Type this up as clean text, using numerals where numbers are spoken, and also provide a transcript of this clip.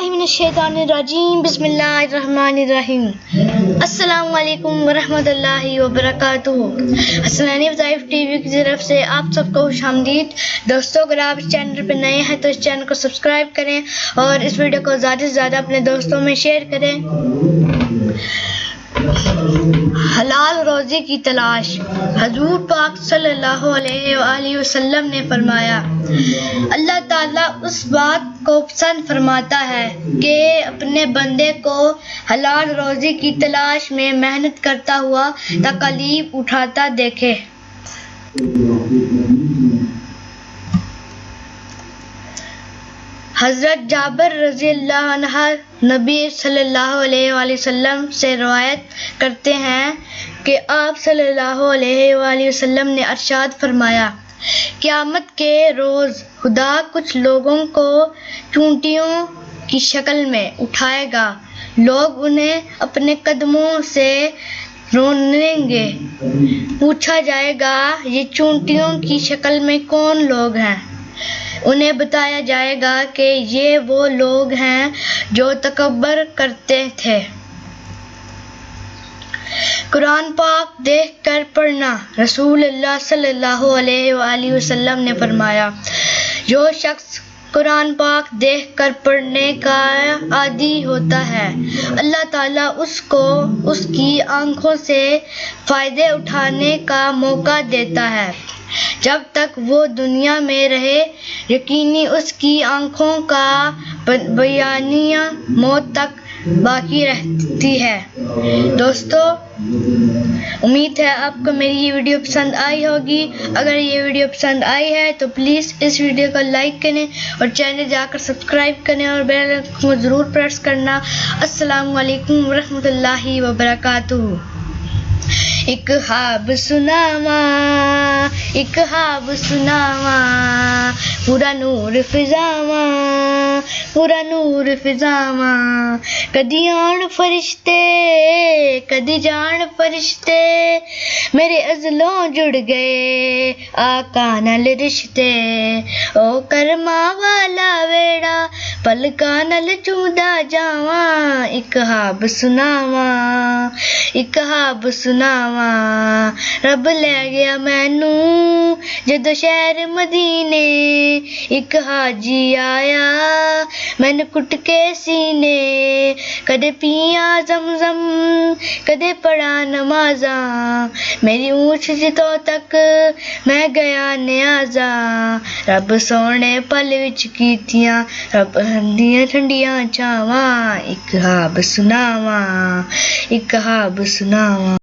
बिस्मिल्लाहि मिनश्शैतानिर्रजीम बिस्मिल्लाहिर्रहमानिर्रहीम। अस्सलामु अलैकुम वरहमतुल्लाहि वबरकातुहू। हसनैनी वज़ाइफ टीवी की तरफ से आप सबको खुशामदीद। दोस्तों, अगर आप इस चैनल पर नए हैं तो इस चैनल को सब्सक्राइब करें और इस वीडियो को ज़्यादा से ज़्यादा अपने दोस्तों में शेयर करें। हलाल रोज़ी की तलाश। हजूर पाक सल्लल्लाहु अलैहि वसल्लम ने फरमाया, अल्लाह ताला उस बात को पसंद फरमाता है कि अपने बंदे को हलाल रोज़ी की तलाश में मेहनत करता हुआ तकलीफ उठाता देखे। हज़रत जाबिर रज़ियल्लाहु अन्हु नबी सल्लल्लाहु अलैहि वसल्लम से रवायत करते हैं कि आप सल्लल्लाहु अलैहि वसल्लम ने इरशाद फरमाया, क़यामत के रोज़ खुदा कुछ लोगों को चूंटियों की शक्ल में उठाएगा। लोग उन्हें अपने कदमों से रोनेंगे। पूछा जाएगा, ये चूंटियों की शक्ल में कौन लोग हैं? उन्हें बताया जाएगा कि ये वो लोग हैं जो तकब्बर करते थे। कुरान पाक देख कर पढ़ना। रसूलुल्लाह सल्लल्लाहु अलैहि वसल्लम ने फरमाया, जो शख्स कुरान पाक देख कर पढ़ने का आदी होता है, अल्लाह ताला उसको उसकी आँखों से फ़ायदे उठाने का मौका देता है। जब तक वो दुनिया में रहे, यकीनी उसकी आँखों का बयानिया मौत तक बाकी रहती है। दोस्तों, उम्मीद है आपको मेरी ये वीडियो पसंद आई होगी। अगर ये वीडियो पसंद आई है तो प्लीज़ इस वीडियो को लाइक करें और चैनल जाकर सब्सक्राइब करें और बेल आइकन को ज़रूर प्रेस करना। अस्सलामु अलैकुम वरहमतुल्लाहि वबरकातुहू। एक ख्वाब सुनावा, एक ख्वाब सुनावा, पूरा नूर फिजावा, पूरा नूर फिजावा। कदी आन फरिश्ते, कदी जान फरिश्ते, मेरे अज़लों जुड़ गए आका नाल रिश्ते। ओ करमा वाला वेड़ा पलका नाल चूंदा जावा, एक ख्वाब सुनावा, एक ख्वाब सुनावा। रब ले गया मैनू जदों शहर मदीने, एक हाजी आया मैनू कुट के सीने। कदे पिया ज़मज़म, कदे पढ़ा नमाज़ा, मेरी ऊँच जितों तक मैं गया नियाज़ा। रब सोने पल विच कीतियां रब दियां ठंडियां छावां, एक ख्वाब सुनावा, एक ख्वाब सुनावा।